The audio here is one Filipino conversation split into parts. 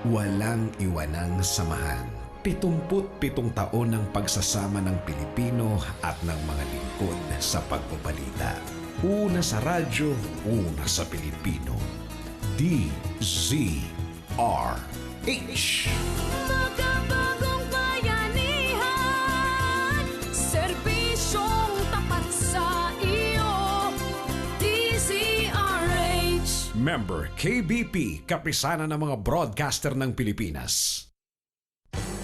Walang iwanang samahan. 77 taon ng pagsasama ng Pilipino at ng mga lingkod sa pagbabalita. Una sa radyo, una sa Pilipino. DZRH. Magkabagong bayanihan, serbisyong tapat sa iyo, DZRH. Member KBP, kapisanan ng mga broadcaster ng Pilipinas.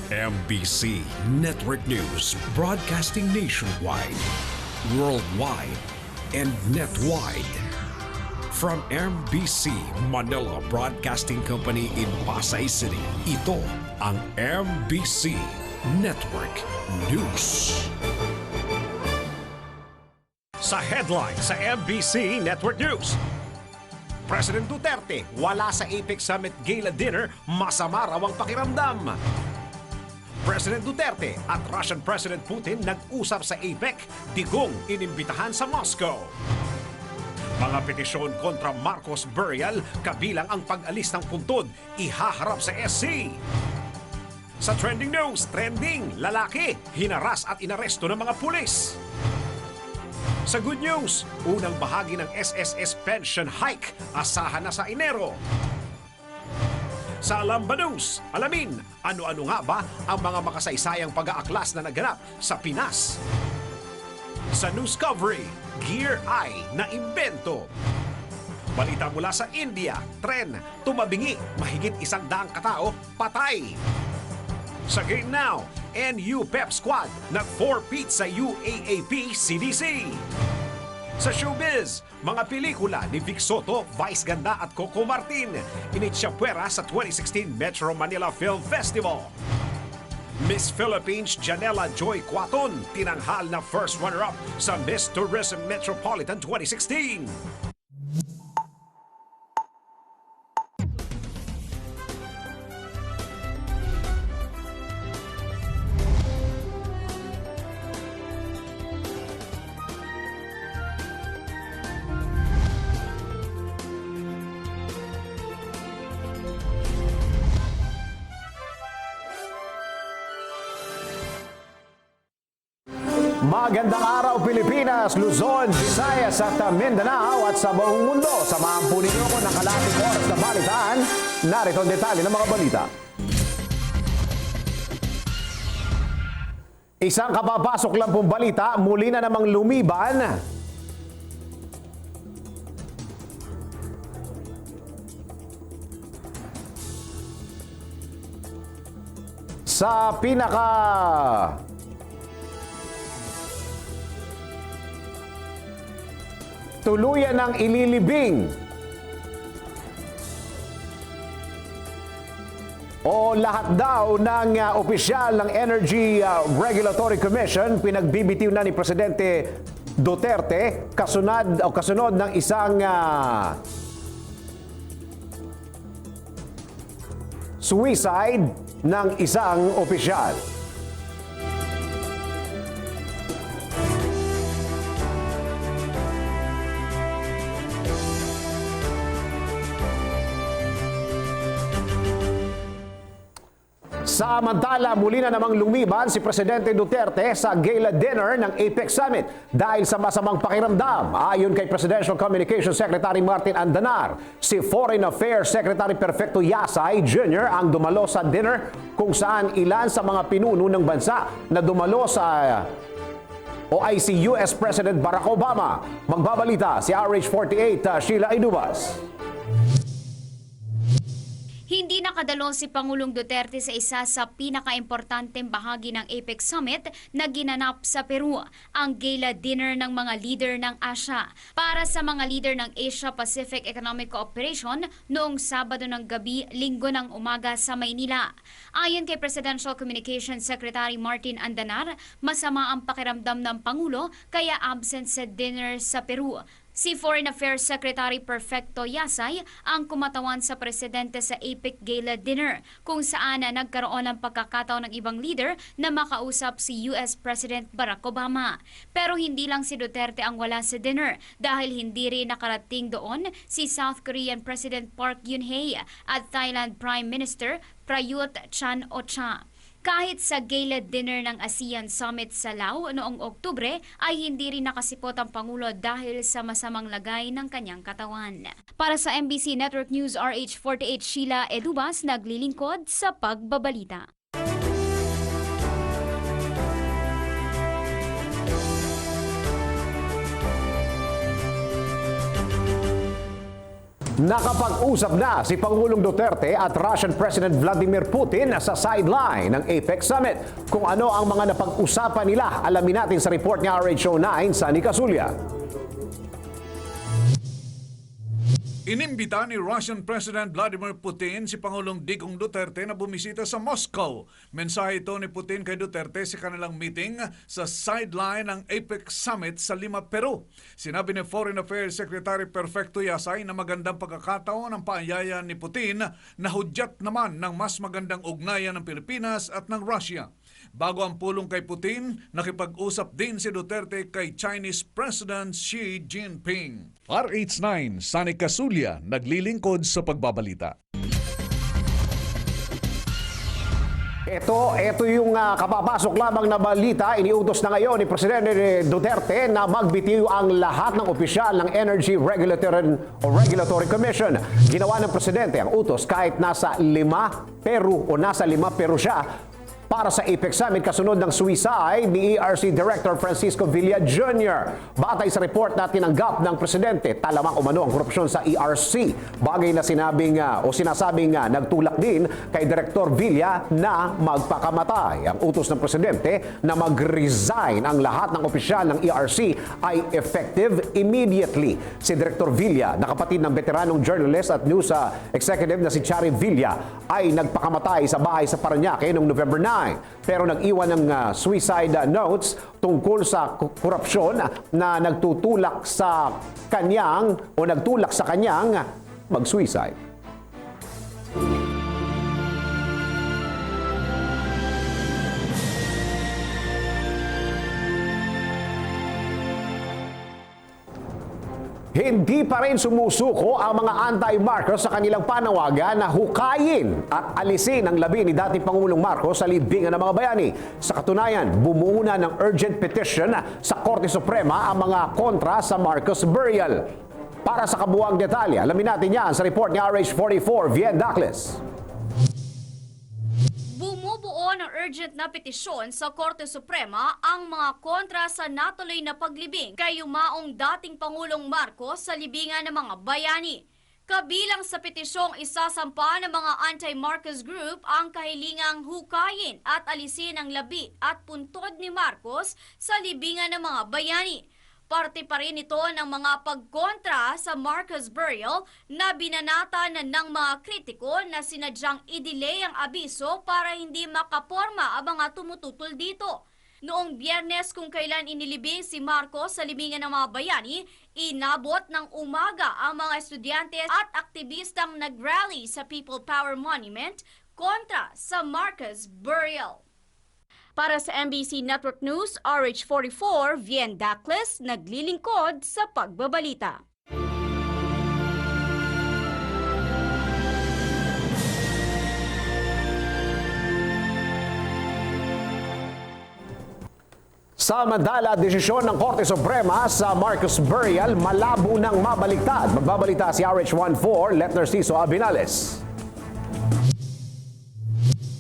MBC Network News, broadcasting nationwide, worldwide, and netwide. From MBC Manila Broadcasting Company in Pasay City, ito ang MBC Network News. Sa headline sa MBC Network News, President Duterte wala sa APEC Summit Gala Dinner, masama raw ang pakiramdam. President Duterte at Russian President Putin nag-usap sa APEC, digong inimbitahan sa Moscow. Mga petisyon kontra Marcos burial, kabilang ang pag-alis ng puntod, ihaharap sa SC. Sa trending news, trending, lalaki, hinaras at inaresto ng mga pulis. Sa good news, unang bahagi ng SSS pension hike, asahan na sa Enero. Sa Alamba News, alamin, ano-ano nga ba ang mga makasaysayang pag-aaklas na naganap sa Pinas? Sa Newscovery, Gear Eye na imbento. Balita mula sa India, tren, tumabingi, mahigit 100 katao, patay. Sa Game Now, NU Pep Squad, nag-4-peat sa UAAP CDC. Sa showbiz, mga pelikula ni Vic Soto, Vice Ganda at Coco Martin, initsyapuera sa 2016 Metro Manila Film Festival. Miss Philippines Janela Joy Cuaton, tinanghal na first runner-up sa Miss Tourism Metropolitan 2016. Magandang araw Pilipinas, Luzon, Visayas at Mindanao at sa buong mundo. Samahan po ninyo ko ng kalahating oras na balitaan. Narito ang detalye ng mga balita. Isang kapapasok lang pong balita, muli na namang lumiban sa tuluyan ng ililibing o lahat daw ng opisyal ng Energy Regulatory Commission pinagbibitiw na ni Presidente Duterte kasunod ng isang suicide ng isang opisyal. Samantala, muli na namang lumiban si Presidente Duterte sa gala dinner ng APEC Summit dahil sa masamang pakiramdam. Ayon kay Presidential Communications Secretary Martin Andanar, si Foreign Affairs Secretary Perfecto Yasay Jr. ang dumalo sa dinner kung saan ilan sa mga pinuno ng bansa na dumalo sa o ay si US President Barack Obama. Magbabalita si RH48 Sheila Idubas. Hindi nakadalo si Pangulong Duterte sa isa sa pinakaimportanteng bahagi ng APEC Summit na ginanap sa Peru, ang gala dinner ng mga leader ng Asia. Para sa mga leader ng Asia-Pacific Economic Cooperation noong Sabado ng gabi, Linggo ng umaga sa Maynila. Ayon kay Presidential Communications Secretary Martin Andanar, masama ang pakiramdam ng Pangulo kaya absent sa dinner sa Peru. Si Foreign Affairs Secretary Perfecto Yasay ang kumatawan sa presidente sa APEC Gala Dinner kung saan nagkaroon ng pagkakataon ng ibang leader na makausap si US President Barack Obama. Pero hindi lang si Duterte ang wala sa dinner dahil hindi rin nakarating doon si South Korean President Park Geun-hye at Thailand Prime Minister Prayut Chan-o-cha. Kahit sa gala dinner ng ASEAN Summit sa Laos noong Oktubre ay hindi rin nakasipot ang Pangulo dahil sa masamang lagay ng kanyang katawan. Para sa MBC Network News RH48, Sheila Edubas naglilingkod sa pagbabalita. Nakapag-usap na si Pangulong Duterte at Russian President Vladimir Putin sa sideline ng APEC Summit. Kung ano ang mga napag-usapan nila, alamin natin sa report ni RH09, Sunny Casulia. Inimbita ni Russian President Vladimir Putin si Pangulong Digong Duterte na bumisita sa Moscow. Mensahe ito ni Putin kay Duterte sa kanilang meeting sa sideline ng APEC Summit sa Lima, Peru. Sinabi ni Foreign Affairs Secretary Perfecto Yasay na magandang pagkakataon ang paanyaya ni Putin na hudyat naman ng mas magandang ugnayan ng Pilipinas at ng Russia. Bago ang pulong kay Putin, nakipag-usap din si Duterte kay Chinese President Xi Jinping. RH9, Sunny Casulia, naglilingkod sa pagbabalita. Ito yung kapapasok lamang na balita. Iniutos na ngayon ni Presidente Duterte na magbitiw ang lahat ng opisyal ng Energy Regulatory Commission. Ginawa ng Presidente ang utos kahit nasa Lima, Peru siya para sa APEC Summit kasunod ng suicide ni ERC Director Francisco Villa Jr. Batay sa report na tinanggap ng Presidente, talamang umano ang korupsyon sa ERC. Bagay na sinasabing nagtulak din kay Director Villa na magpakamatay. Ang utos ng Presidente na mag-resign ang lahat ng opisyal ng ERC ay effective immediately. Si Director Villa, na kapatid ng veteranong journalist at news executive na si Chari Villa, ay nagpakamatay sa bahay sa Parañaque noong November 9. Pero nag-iwan ng suicide notes tungkol sa korupsyon na nagtutulak sa kanyang mag-suicide. Hindi pa rin sumusuko ang mga anti-Marcos sa kanilang panawagan na hukayin at alisin ang labi ni dating Pangulong Marcos sa libingan ng mga bayani. Sa katunayan, bumuo na ng urgent petition sa Korte Suprema ang mga kontra sa Marcos burial. Para sa kabuuang detalye, alamin natin yan sa report ni RH44, Vien Dacles. Bumubuo ng urgent na petisyon sa Korte Suprema ang mga kontra sa natuloy na paglibing kay yumaong dating Pangulong Marcos sa libingan ng mga bayani. Kabilang sa petisyong isasampa ng mga anti-Marcos group ang kahilingang hukayin at alisin ang labi at puntod ni Marcos sa libingan ng mga bayani. Parte pa rin ito ng mga pagkontra sa Marcos burial na binanata na ng mga kritiko na sinadyang i-delay ang abiso para hindi makaporma ang mga tumututol dito. Noong Biyernes kung kailan inilibing si Marcos sa libingan ng mga bayani, inabot ng umaga ang mga estudyante at aktivistang nag-rally sa People Power Monument kontra sa Marcos burial. Para sa MBC Network News, RH44, Vien Dacles, naglilingkod sa pagbabalita. Samantala, desisyon ng Korte Suprema sa Marcos burial malabo nang mabaliktad. Magbabalita si RH14, Letner Ciso Abinales.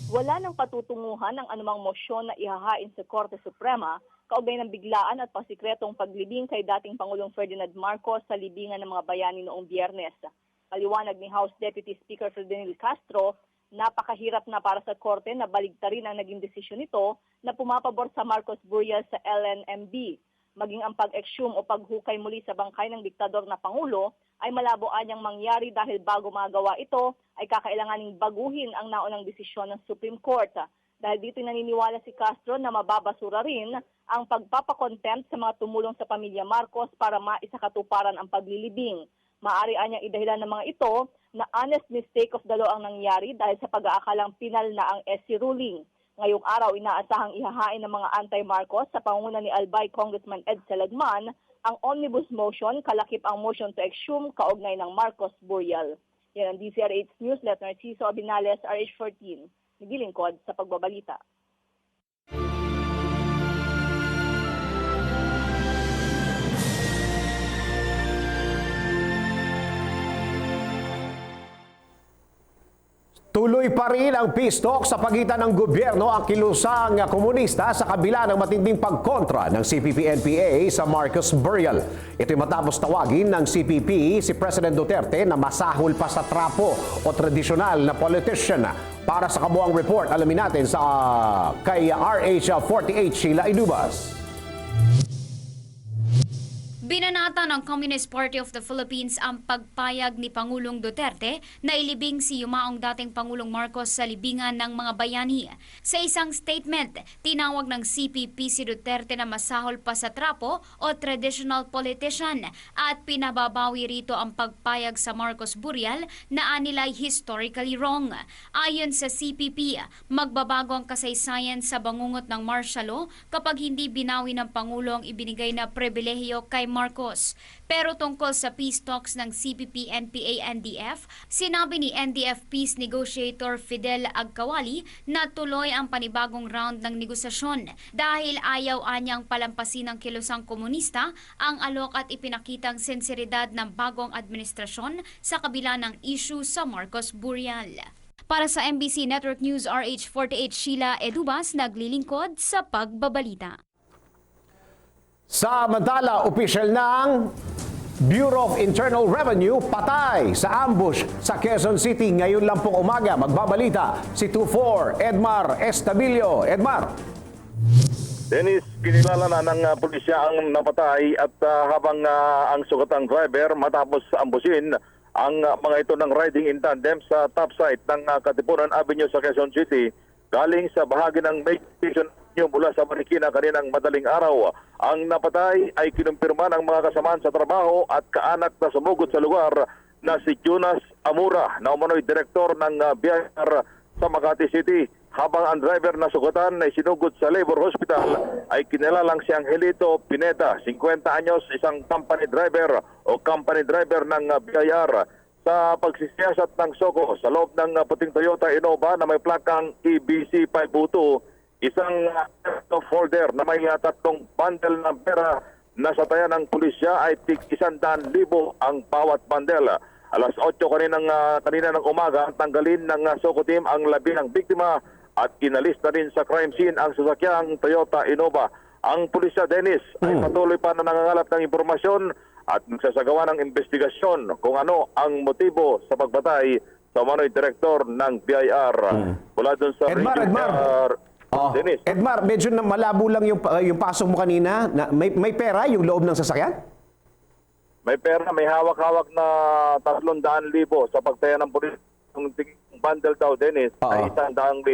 Wala nang patutunguhan ng anumang mosyon na ihahain sa Korte Suprema kaugnay ng biglaan at pasikretong paglibing kay dating Pangulong Ferdinand Marcos sa libingan ng mga bayani noong Biyernes. Paliwanag ni House Deputy Speaker Ferdinand Castro, napakahirap na para sa Korte na baligtarin ang naging desisyon nito na pumapabor sa Marcos burial sa LNMB. Maging ang pag-exhume o paghukay muli sa bangkay ng diktador na Pangulo ay malabo anyang mangyari dahil bago magawa ito ay kakailanganing baguhin ang naunang desisyon ng Supreme Court. Dahil dito naniniwala si Castro na mababasura rin ang pagpapakontempt sa mga tumulong sa pamilya Marcos para maisakatuparan ang paglilibing. Maaari anyang idahilan ng mga ito na honest mistake of the law ang nangyari dahil sa pag-aakalang pinal na ang SC ruling. Ngayong araw, inaasahang ihahain ng mga anti-Marcos sa pangunguna ni Albay Congressman Ed Selegman ang omnibus motion, kalakip ang motion to exhume kaugnay ng Marcos burial. Yan ang DCRH Newslet, Narciso Abinales, RH14. Nagilingkod sa pagbabalita. Tuloy pa rin ang peace talk sa pagitan ng gobyerno at kilusang komunista sa kabila ng matinding pagkontra ng CPP-NPA sa Marcos burial. Ito'y matapos tawagin ng CPP si President Duterte na masahol pa sa trapo o tradisyonal na politician. Para sa kabuang report, alamin natin kay RH48 Sheila Idubas. Binanata ng Communist Party of the Philippines ang pagpayag ni Pangulong Duterte na ilibing si yumaong dating Pangulong Marcos sa libingan ng mga bayani. Sa isang statement, tinawag ng CPP si Duterte na masahol pa sa trapo o traditional politician at pinababawi rito ang pagpayag sa Marcos burial na anilay historically wrong. Ayon sa CPP, magbabago ang kasaysayan sa bangungot ng martial law kapag hindi binawi ng Pangulo ang ibinigay na pribilehiyo kay Marcos. Pero tungkol sa peace talks ng CPP, NPA, NDF, sinabi ni NDF Peace Negotiator Fidel Agkawali na tuloy ang panibagong round ng negosasyon dahil ayaw anyang palampasin ng kilusang komunista ang alok at ipinakitang sinseridad ng bagong administrasyon sa kabila ng issue sa Marcos burial. Para sa MBC Network News, RH48 Sheila Edubas, naglilingkod sa pagbabalita. Samantala, opisyal ng Bureau of Internal Revenue patay sa ambush sa Quezon City ngayon lang pong umaga. Magbabalita si 24 Edmar Estabilio. Edmar. Dennis, kinilala na ng pulisya ang napatay at habang ang sugatang driver matapos ambusin ang mga ito ng riding in tandem sa top side ng Katipunan Avenue sa Quezon City galing sa bahagi ng May Station mula sa Marikina kaninang madaling araw. Ang napatay ay kinumpirma ng mga kasamaan sa trabaho at kaanak na sumugod sa lugar na si Jonas Amura na umano'y direktor ng BIR sa Makati City. Habang ang driver na sugatan ay sinugod sa Labor Hospital ay kinilalang si Angelito Pineda, 50 anyos, isang company driver ng BIR sa pagsisiyasat ng Sogo sa loob ng puting Toyota Innova na may plakang EBC 502. Isang folder na may tatlong bundle ng pera na sa taya ng pulisya ay tig 100,000 ang bawat bundle. Alas 8 kanina ng umaga, tanggalin ng Soco team ang labi ng biktima at inalis na rin sa crime scene ang sasakyang Toyota Innova. Ang pulisya, Dennis, ay patuloy pa na nangangalap ng impormasyon at nagsasagawa ng investigasyon kung ano ang motibo sa pagbatay sa umano'y direktor ng BIR. Mula dun sa Edmar. Dennis. Edmar, medyo na malabo lang yung pasok mo kanina. May pera yung loob ng sasakyan? May pera, may hawak-hawak na 300,000 sa pagtaya ng pulis. Yung bundle daw, Dennis, ay 100,000.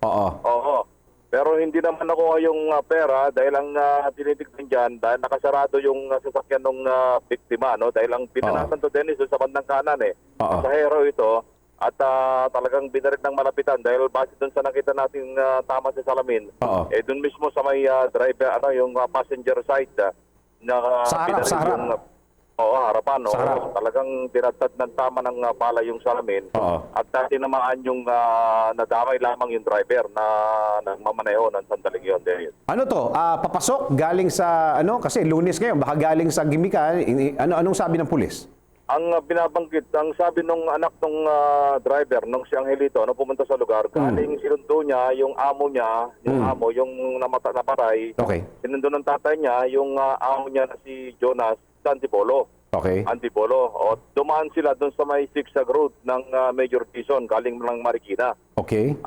Oo. Pero hindi naman nakuha yung pera dahil ang tinitignan dyan, dahil nakasarado yung sasakyan ng biktima. No? Dahil ang pinanatan to, Dennis, sa bandang kanan Sa hero ito. At talagang binarik ng malapitan dahil base doon sa nakita natin tama sa salamin, doon mismo sa may driver, yung passenger side na sa harap. Harapan. Sa harap. Talagang tinatad ng tama ng bala yung salamin. At tinamaan yung nadamay lamang yung driver na nagmamaneho ng sandaling yun. Ano to? Papasok galing sa kasi Lunes ngayon, baka galing sa Gimika. Anong sabi ng pulis? Ang binabanggit, ang sabi nung anak ng driver, nung si Angelito, pumunta sa lugar, galing sinundo niya, yung amo niya, yung naparay, sinundo ng tatay niya, yung amo niya na si Jonas Antipolo. Antipolo. Dumaan sila doon sa may Zigzag Road ng Major Quezon, galing ng Marikina.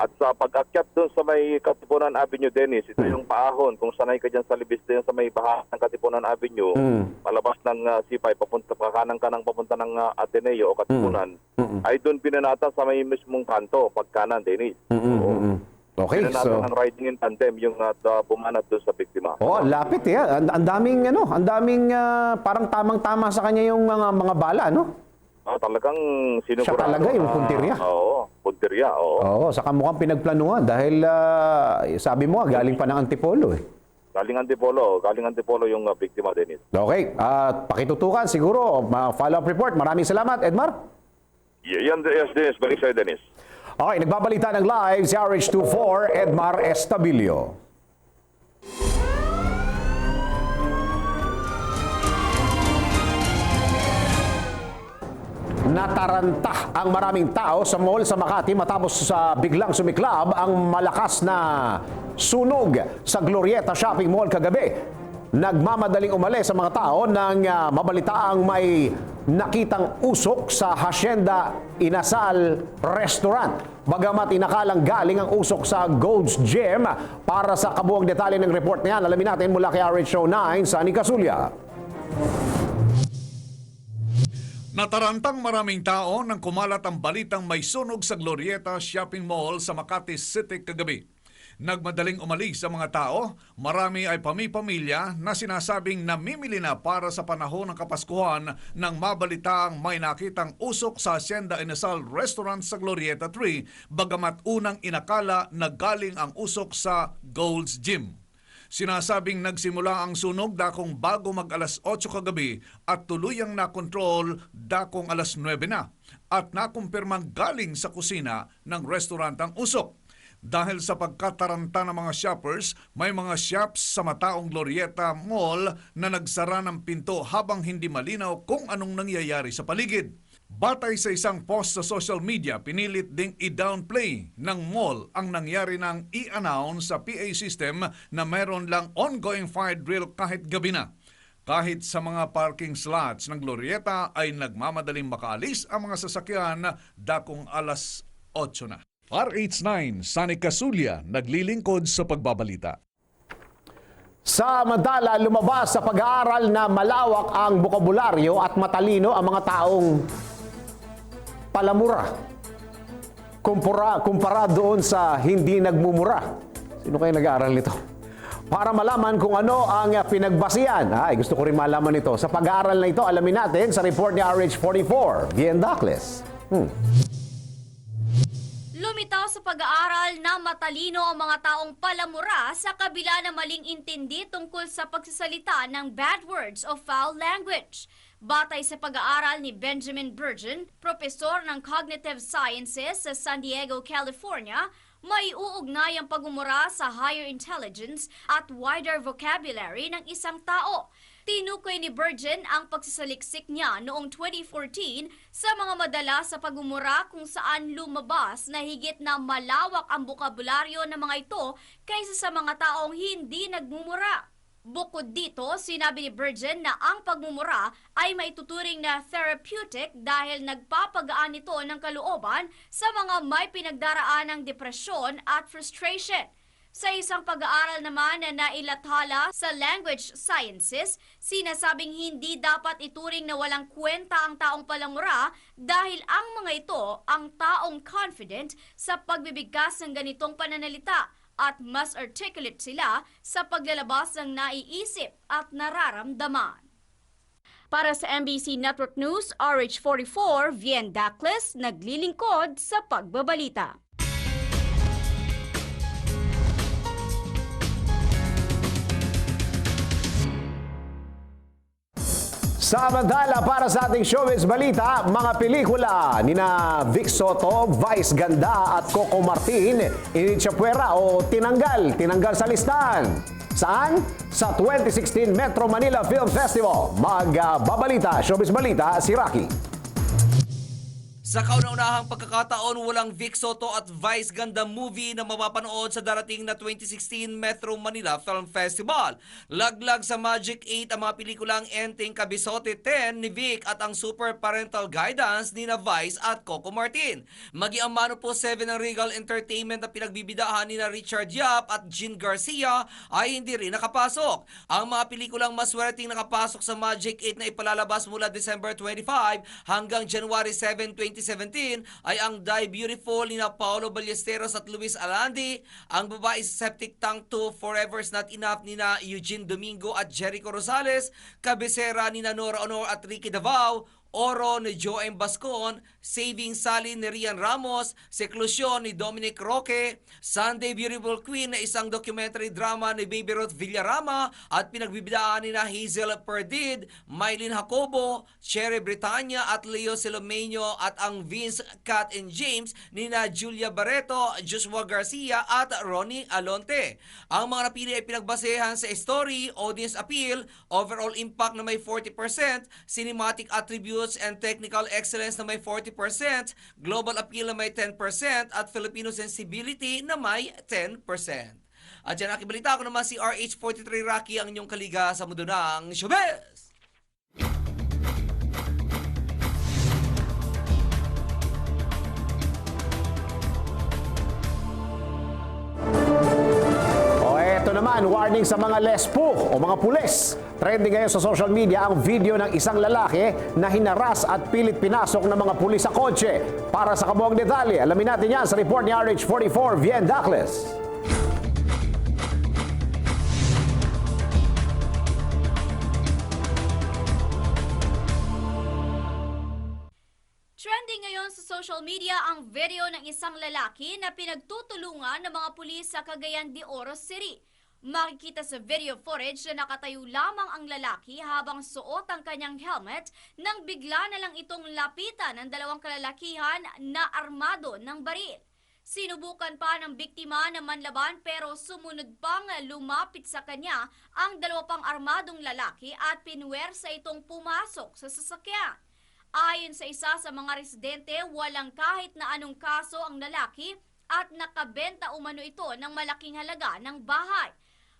At sa pag-akyat doon sa may Katipunan Avenue, Dennis, ito yung paahon. Kung sanay ka dyan sa libis din sa may baha ng Katipunan Avenue, palabas ng C5, papunta ng Ateneo o Katipunan, ay doon pinanata sa may mismong kanto, pagkanan, Dennis. Okay, Ginanapan ng riding in tandem yung bumanat doon sa biktima. Oh, lapit eh. Ang daming parang tamang-tama sa kanya yung mga bala, no? Talagang sinugurado. Siya talaga yung puntirya. Oo, puntirya, oo. Oo, saka mukhang pinagplanuhan dahil sabi mo galing pa ng Antipolo eh. Galing Antipolo yung biktima, Dennis. Okay, at pakitutukan siguro, follow-up report. Maraming salamat, Edmar. Yan, Dennis. Balik sa'yo, Dennis. Okay, nagbabalita ng live si RH24, Edmar Estabilio. Nataranta ang maraming tao sa mall sa Makati matapos sa biglang sumiklab ang malakas na sunog sa Glorieta Shopping Mall kagabi. Nagmamadaling umalis sa mga tao nang mabalitaang may nakitang usok sa Hacienda Inasal Restaurant. Bagamat inakalang galing ang usok sa Gold's Gym. Para sa kabuang detalye ng report na yan, alamin natin mula kay RH09, Sunny Casulia. Natarantang maraming tao nang kumalat ang balitang may sunog sa Glorieta Shopping Mall sa Makati City kagabi. Nagmadaling umalis sa mga tao, marami ay pamilya na sinasabing namimili na para sa panahon ng Kapaskuhan nang mabalitaang may nakitang usok sa Hacienda Inasal Restaurant sa Glorieta 3, bagamat unang inakala na galing ang usok sa Gold's Gym. Sinasabing nagsimula ang sunog dakong bago mag alas 8 kagabi at tuluyang nakontrol dakong alas 9 na at nakumpirmang galing sa kusina ng restaurant ang usok. Dahil sa pagkataranta ng mga shoppers, may mga shops sa mataong Glorieta Mall na nagsara ng pinto habang hindi malinaw kung anong nangyayari sa paligid. Batay sa isang post sa social media, pinilit ding i-downplay ng mall ang nangyari nang i-announce sa PA system na meron lang ongoing fire drill kahit gabi na. Kahit sa mga parking slots ng Glorieta ay nagmamadaling makaalis ang mga sasakyan dakong alas 8 na. RH9, Sunny Casulia, naglilingkod sa pagbabalita. Samantala, lumabas sa pag-aaral na malawak ang bokabularyo at matalino ang mga taong palamura kumpara doon sa hindi nagmumura. Sino kayo nag-aaral nito? Para malaman kung ano ang pinagbasihan. Gusto ko rin malaman ito. Sa pag-aaral na ito, alamin natin sa report ni RH44, Gian Dacles. Lumitaw sa pag-aaral na matalino ang mga taong palamura sa kabila na maling intindi tungkol sa pagsasalita ng bad words o foul language. Batay sa pag-aaral ni Benjamin Burgeon, propesor ng Cognitive Sciences sa San Diego, California, may uugnay ang pagmumura sa higher intelligence at wider vocabulary ng isang tao. Tinukoy ni Burgeon ang pagsasaliksik niya noong 2014 sa mga madalas sa pagmumura kung saan lumabas na higit na malawak ang bokabularyo ng mga ito kaysa sa mga taong hindi nagmumura. Bukod dito, sinabi ni Burgeon na ang pagmumura ay maituturing na therapeutic dahil nagpapagaan ito ng kalooban sa mga may pinagdaraan ng depresyon at frustration. Sa isang pag-aaral naman na nailathala sa Language Sciences, sinasabing hindi dapat ituring na walang kwenta ang taong palamura dahil ang mga ito ang taong confident sa pagbibigkas ng ganitong pananalita at mas articulate sila sa paglalabas ng naiisip at nararamdaman. Para sa MBC Network News, RH44, Vien Dacles, naglilingkod sa pagbabalita. Samantala, para sa ating showbiz balita, mga pelikula nina Vic Soto, Vice Ganda at Coco Martin, initsapwera o tinanggal sa listahan. Saan? Sa 2016 Metro Manila Film Festival. Magbabalita, showbiz balita, si Rocky. Sa kauna-unahang pagkakataon, walang Vic Soto at Vice Ganda movie na mapapanood sa darating na 2016 Metro Manila Film Festival. Laglag sa Magic 8 ang mga pelikulang Enteng Kabisote 10 ni Vic at ang Super Parental Guidance ni na Vice at Coco Martin. Magiang Mano po 7 ng Regal Entertainment na pinagbibidahan ni na Richard Yap at Jean Garcia ay hindi rin nakapasok. Ang mga pelikulang maswerteng nakapasok sa Magic 8 na ipalalabas mula December 25 hanggang January 7, 2016 2017 ay ang Die Beautiful ni Paolo Ballesteros at Luis Alandi, ang babae sa Septic Tank 2 Forever's Not Enough ni Eugene Domingo at Jericho Rosales, kabisera ni Nora Honor at Ricky Davao, Oro ni Joem Bascon, Saving Sally ni Rian Ramos, Seclusion ni Dominic Roque, Sunday Beautiful Queen na isang documentary drama ni Baby Ruth Villarama at pinagbibidaan ni Hazel Perdid, Mylene Jacobo, Cherry Britannia at Leo Silomeño at ang Vince, Kat and James ni Julia Barreto, Joshua Garcia at Ronnie Alonte. Ang mga napili ay pinagbasehan sa story, audience appeal, overall impact na may 40%, cinematic attributes and technical excellence na may 40%, global appeal na may 10%, at Filipino sensibility na may 10%. At yan aking balita, ako naman si RH43 Rocky, ang inyong kaliga sa mundo ng showbiz! Ito naman, warning sa mga lespo o mga pulis. Trending ngayon sa social media ang video ng isang lalaki na hinaras at pilit pinasok ng mga pulis sa kotse. Para sa kabuang detalye, alamin natin yan sa report ni RH44, Vien Dacles. Trending ngayon sa social media ang video ng isang lalaki na pinagtutulungan ng mga pulis sa Cagayan de Oro City. Makikita sa video footage na nakatayo lamang ang lalaki habang suot ang kanyang helmet nang bigla na lang itong lapitan ng dalawang kalalakihan na armado ng baril. Sinubukan pa ng biktima na manlaban pero sumunod pang lumapit sa kanya ang dalawa pang armadong lalaki at pinwersa itong pumasok sa sasakyan. Ayon sa isa sa mga residente, walang kahit na anong kaso ang lalaki at nakabenta umano ito ng malaking halaga ng bahay.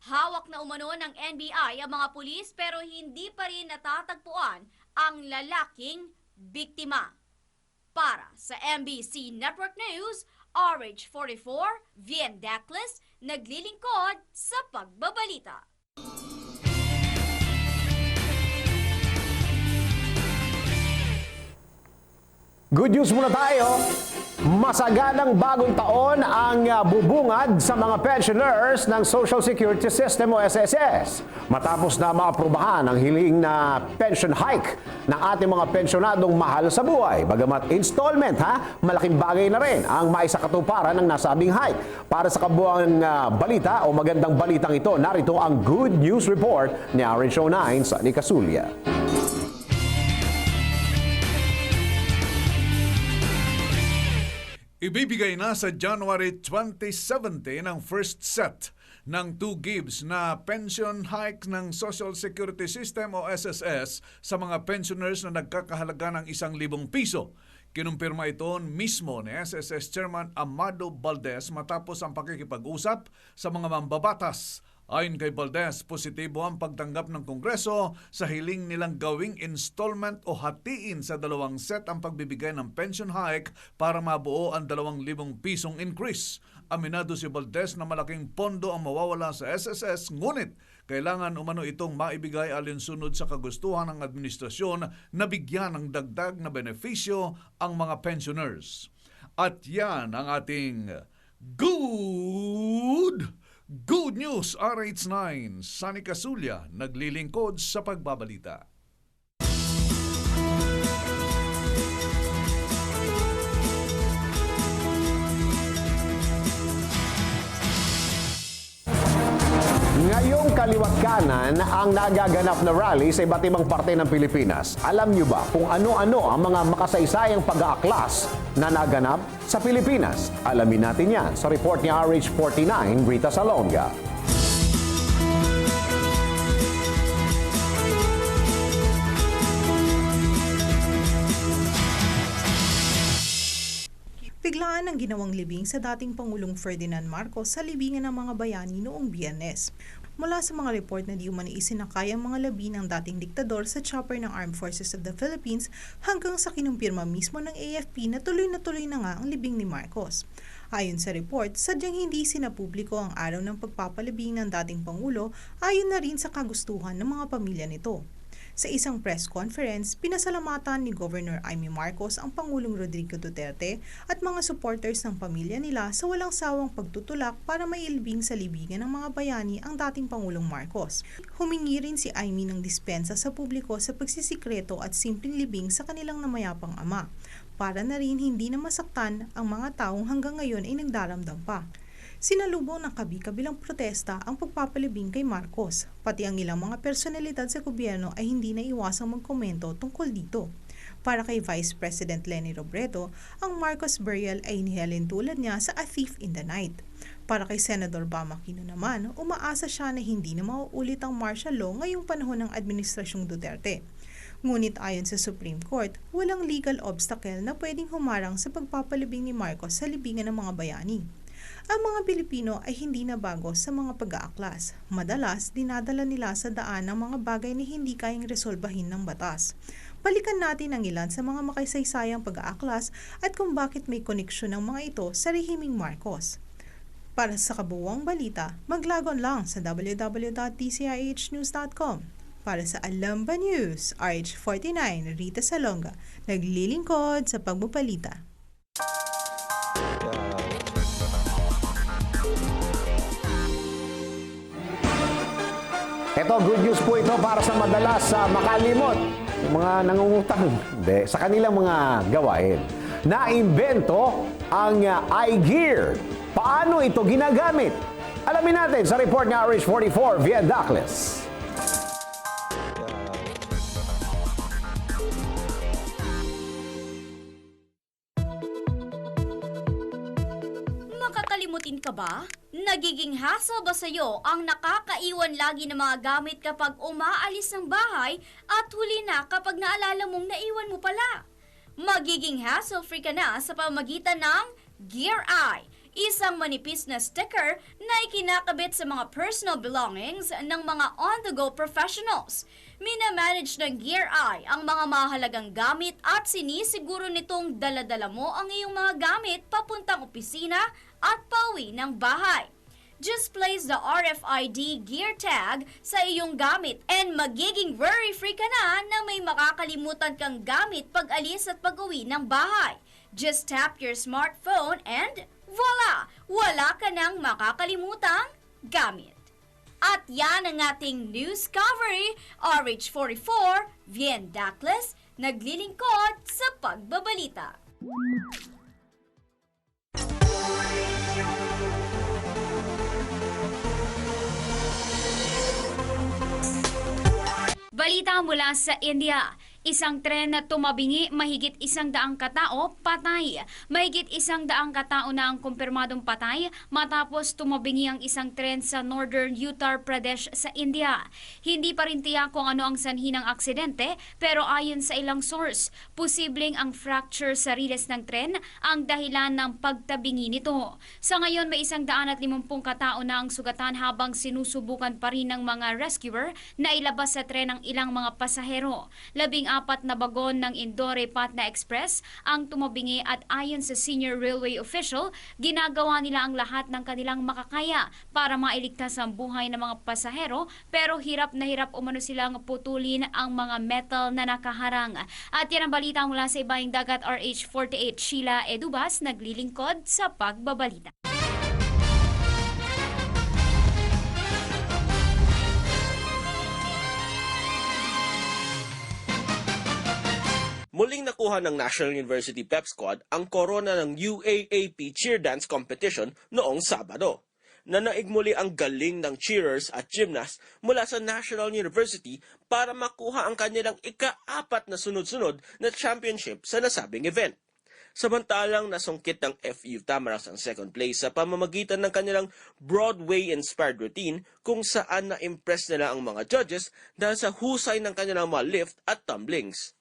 Hawak na umano ng NBI ang mga pulis pero hindi pa rin natatagpuan ang lalaking biktima. Para sa MBC Network News, RH44, Vien Dacles, naglilingkod sa pagbabalita. Good news muna tayo. Masaganang bagong taon ang bubungad sa mga pensioners ng Social Security System o SSS. Matapos na maaprubahan ang hiling na pension hike ng ating mga pensionadong mahal sa buhay. Bagamat installment malaking bagay na rin ang maisakatuparan ng nasabing hike. Para sa kabuang balita o magandang balitang ito, narito ang Good News Report ni RH09 sa Nicasulia. Ibibigay na sa January 2017 ang first set ng 2 gives na pension hike ng Social Security System o SSS sa mga pensioners na nagkakahalaga ng 1,000 piso. Kinumpirma ito mismo ni SSS Chairman Amado Valdez matapos ang pakikipag-usap sa mga mambabatas. Ayon kay Valdez, positibo ang pagtanggap ng Kongreso sa hiling nilang gawing installment o hatiin sa 2 set ang pagbibigay ng pension hike para mabuo ang 2,000 pisong increase. Aminado si Valdez na malaking pondo ang mawawala sa SSS, ngunit kailangan umano itong maibigay alinsunod sa kagustuhan ng administrasyon na bigyan ng dagdag na benepisyo ang mga pensioners. At yan ang ating Good News, RH9, Sunny Casulia, naglilingkod sa pagbabalita. Ngayong kaliwat kanan ang nagaganap na rally sa iba't ibang parte ng Pilipinas. Alam niyo ba kung ano-ano ang mga makasaysayang pag-aaklas na naganap sa Pilipinas? Alamin natin yan sa report ni RH49, Rita Salonga. Biglaan ang ginawang libing sa dating Pangulong Ferdinand Marcos sa libingan ng mga bayani noong Biyernes. Mula sa mga report na di umani isinakay ang mga labi ng dating diktador sa chopper ng Armed Forces of the Philippines hanggang sa kinumpirma mismo ng AFP na tuloy na nga ang libing ni Marcos. Ayon sa report, sadyang hindi sinapubliko ang araw ng pagpapalibing ng dating Pangulo ayon na rin sa kagustuhan ng mga pamilya nito. Sa isang press conference, pinasalamatan ni Governor Amy Marcos ang Pangulong Rodrigo Duterte at mga supporters ng pamilya nila sa walang sawang pagtutulak para mailibing sa libingan ng mga bayani ang dating Pangulong Marcos. Humingi rin si Amy ng dispensa sa publiko sa pagsisikreto at simpleng libing sa kanilang namayapang ama, para na rin hindi na masaktan ang mga taong hanggang ngayon ay nagdaramdam pa. Sinalubong ng kabi-kabilang protesta ang pagpapalibing kay Marcos, pati ang ilang mga personalidad sa gobyerno ay hindi na iwasang magkomento tungkol dito. Para kay Vice President Leni Robredo, ang Marcos burial ay inihalin tulad niya sa A Thief in the Night. Para kay Senador Bam Aquino naman, umaasa siya na hindi na mauulit ang martial law ngayong panahon ng Administrasyong Duterte. Ngunit ayon sa Supreme Court, walang legal obstacle na pwedeng humarang sa pagpapalibing ni Marcos sa libingan ng mga bayani. Ang mga Pilipino ay hindi na bago sa mga pag-aaklas. Madalas, dinadala nila sa daan ang mga bagay na hindi kayang resolbahin ng batas. Balikan natin ang ilan sa mga makasaysayang pag-aaklas at kung bakit may koneksyon ng mga ito sa rehimeng Marcos. Para sa kabuuang balita, maglagon lang sa www.dcihnews.com. Para sa Alam Ba News, RH49, Rita Salonga, naglilingkod sa pagbabalita. Ito, good news po ito para sa madalas makalimot yung mga nangungutang sa kanilang mga gawain. Naimbento ang iGear. Paano ito ginagamit? Alamin natin sa report ng RH44, Vien Dacles. Makakalimutin ka ba? Nagiging hassle ba sa'yo ang nakakaiwan lagi ng mga gamit kapag umaalis ng bahay at huli na kapag naalala mong naiwan mo pala? Magiging hassle-free ka na sa pamamagitan ng Gear Eye, isang manipis na sticker na ikinakabit sa mga personal belongings ng mga on-the-go professionals. Minamanage ng Gear Eye ang mga mahalagang gamit at sinisiguro nitong dala-dala mo ang iyong mga gamit papuntang opisina at pauwi ng bahay. Just place the RFID gear tag sa iyong gamit and magiging worry-free ka na may makakalimutan kang gamit pag-alis at pag-uwi ng bahay. Just tap your smartphone and voila! Wala ka nang makakalimutang gamit. At yan ang ating Newscovery, RH44, Vien Dacles, naglilingkod sa pagbabalita. Balita mula sa India. Isang tren na tumabingi, mahigit 100 katao patay. Mahigit 100 katao na ang kumpirmadong patay matapos tumabingi ang isang tren sa Northern Uttar Pradesh sa India. Hindi pa rin tiyak kung ano ang sanhi ng aksidente, pero ayon sa ilang source, posibleng ang fracture sa riles ng tren ang dahilan ng pagtabingi nito. Sa ngayon, may 150 katao na ang sugatan habang sinusubukan pa rin ng mga rescuer na ilabas sa tren ang ilang mga pasahero. 14 na bagon ng Indore-Patna Express ang tumabingi at ayon sa senior railway official, ginagawa nila ang lahat ng kanilang makakaya para mailigtas ang buhay ng mga pasahero, pero hirap na hirap umano silang putulin ang mga metal na nakaharang. At yan ang balita mula sa Ibayong Dagat, RH48, Sheila Edubas, naglilingkod sa pagbabalita. Muling nakuha ng National University Pep Squad ang korona ng UAAP Cheer Dance Competition noong Sabado. Nanaig muli ang galing ng cheerers at gymnasts mula sa National University para makuha ang kanilang ika-4 na sunod-sunod na championship sa nasabing event. Samantalang nasungkit ng FU Tamarack ang second place sa pamamagitan ng kanilang Broadway-inspired routine kung saan na-impress nila ang mga judges dahil sa husay ng kanilang mga lift at tumblings.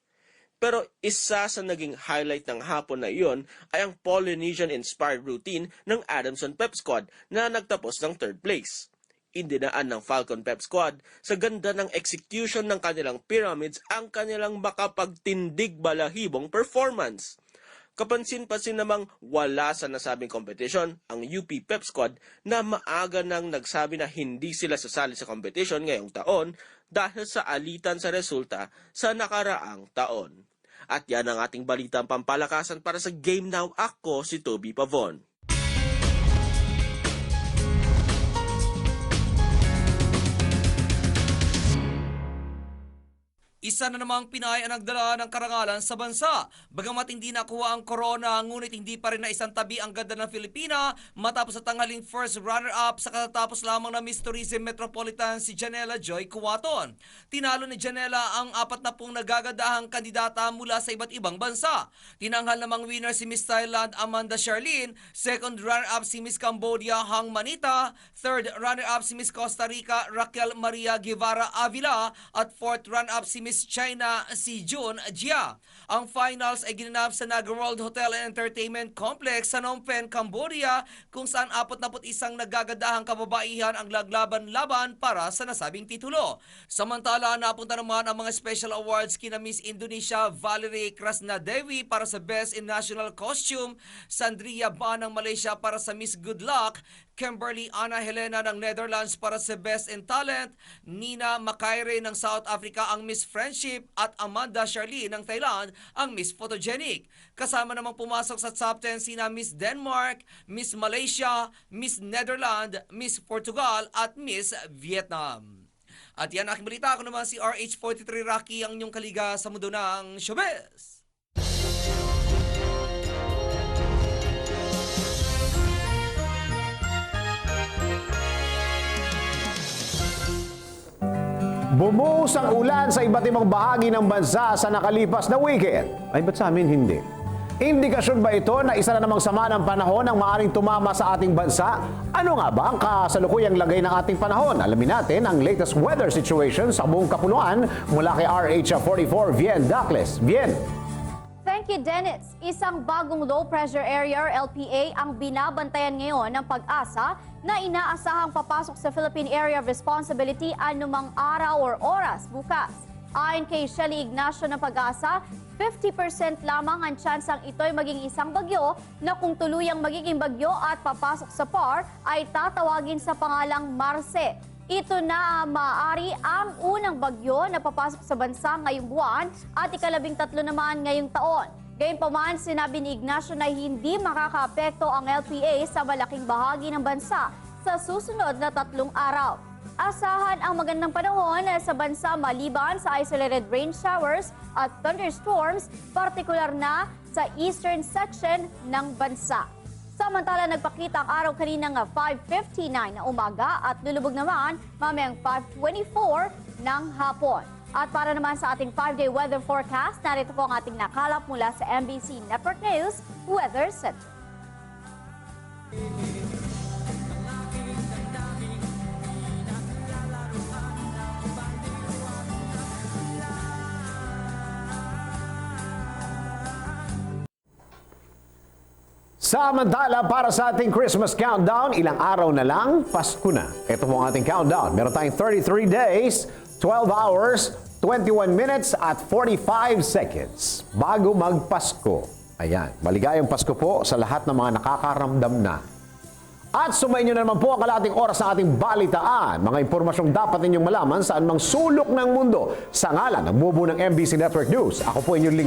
Pero isa sa naging highlight ng hapon na iyon ay ang Polynesian-inspired routine ng Adamson Pep Squad na nagtapos ng third place. Indinaan ng Falcon Pep Squad sa ganda ng execution ng kanilang pyramids ang kanilang makapagtindig balahibong performance. Kapansin-pansin namang wala sa nasabing competition ang UP Pep Squad na maaga nang nagsabi na hindi sila sasali sa competition ngayong taon dahil sa alitan sa resulta sa nakaraang taon. At yan ang ating balitang pampalakasan para sa Game Now. Ako si Toby Pavon. Isa na namang Pinay ang nagdala ng karangalan sa bansa. Bagamat hindi nakuha ang corona, ngunit hindi pa rin naisang tabi ang ganda ng Filipina matapos sa tanghaling first runner-up sa katatapos lamang na Miss Tourism Metropolitan si Janela Joy Cuaton. Tinalo ni Janela ang 40 nagagadahang kandidata mula sa iba't ibang bansa. Tinanghal namang winner si Miss Thailand Amanda Charlene, second runner-up si Miss Cambodia Hang Manita, third runner-up si Miss Costa Rica Raquel Maria Guevara Avila, at fourth runner-up si Miss China si Jun Jia. Ang finals ay ginanap sa Naga World Hotel and Entertainment Complex sa Phnom Penh, Cambodia, kung saan 41 nagagadahang kababaihan ang laglaban-laban para sa nasabing titulo. Samantala, napunta naman ang mga special awards kina Miss Indonesia Valerie Krasnadewi para sa Best in National Costume, Sandria Ba ng Malaysia para sa Miss Good Luck, Kimberly Ana Helena ng Netherlands para sa Best in Talent, Nina Makaire ng South Africa ang Miss Friendship, at Amanda Charlene ng Thailand ang Miss Photogenic. Kasama namang pumasok sa top 10 sina Miss Denmark, Miss Malaysia, Miss Netherlands, Miss Portugal at Miss Vietnam. At yan aking balita. Ako naman si RH43 Rocky, ang inyong kaliga sa mundo ng showbiz. Bumuhos ang ulan sa iba't ibang bahagi ng bansa sa nakalipas na weekend. Ay, ba't sa amin hindi? Indikasyon ba ito na isa na namang sama ng panahon ang maaaring tumama sa ating bansa? Ano nga ba ang kasalukuyang lagay ng ating panahon? Alamin natin ang latest weather situation sa buong kapuluan mula kay RH44 Vien Dacles. Vien. Thank you, Dennis. Isang bagong low pressure area or LPA ang binabantayan ngayon ng Pag-asa na inaasahang papasok sa Philippine Area of Responsibility anumang araw or oras bukas. Ayon kay Shelly Ignacio ng Pag-asa, 50% lamang ang tsansang ito'y maging isang bagyo na kung tuluyang magiging bagyo at papasok sa PAR ay tatawagin sa pangalang Marce. Ito na maaari ang unang bagyo na papasok sa bansa ngayong buwan at ika-13 naman ngayong taon. Gayunpaman, sinabi ni Ignacio na hindi makakaapekto ang LPA sa malaking bahagi ng bansa sa susunod na 3 araw. Asahan ang magandang panahon sa bansa maliban sa isolated rain showers at thunderstorms, partikular na sa eastern section ng bansa. Samantala, nagpakita ang araw kaninang 5:59 na umaga at lulubog naman mamayang 5:24 ng hapon. At para naman sa ating 5-day weather forecast, narito po ang ating nakalap mula sa MBC Network News Weather Center. Samantala, para sa ating Christmas countdown, ilang araw na lang, Pasko na. Ito po ang ating countdown. Meron tayong 33 days, 12 hours, 21 minutes at 45 seconds bago magpasko. Ayan, maligayang Pasko po sa lahat ng mga nakakaramdam na. At sumayin nyo na naman po ang kalahating oras ng ating balitaan. Mga impormasyong dapat ninyong malaman saan mang sulok ng mundo. Sa ngalan ng mubo ng MBC Network News, ako po inyong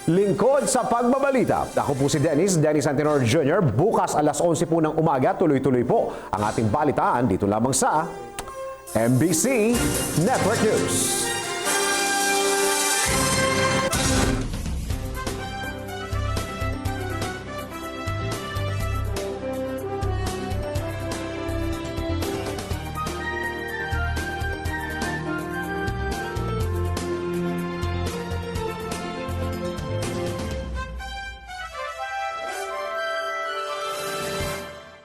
lingkod sa pagbabalita. Ako po si Dennis Antenor Jr. Bukas alas 11 po ng umaga, tuloy-tuloy po ang ating balitaan dito lamang sa MBC Network News.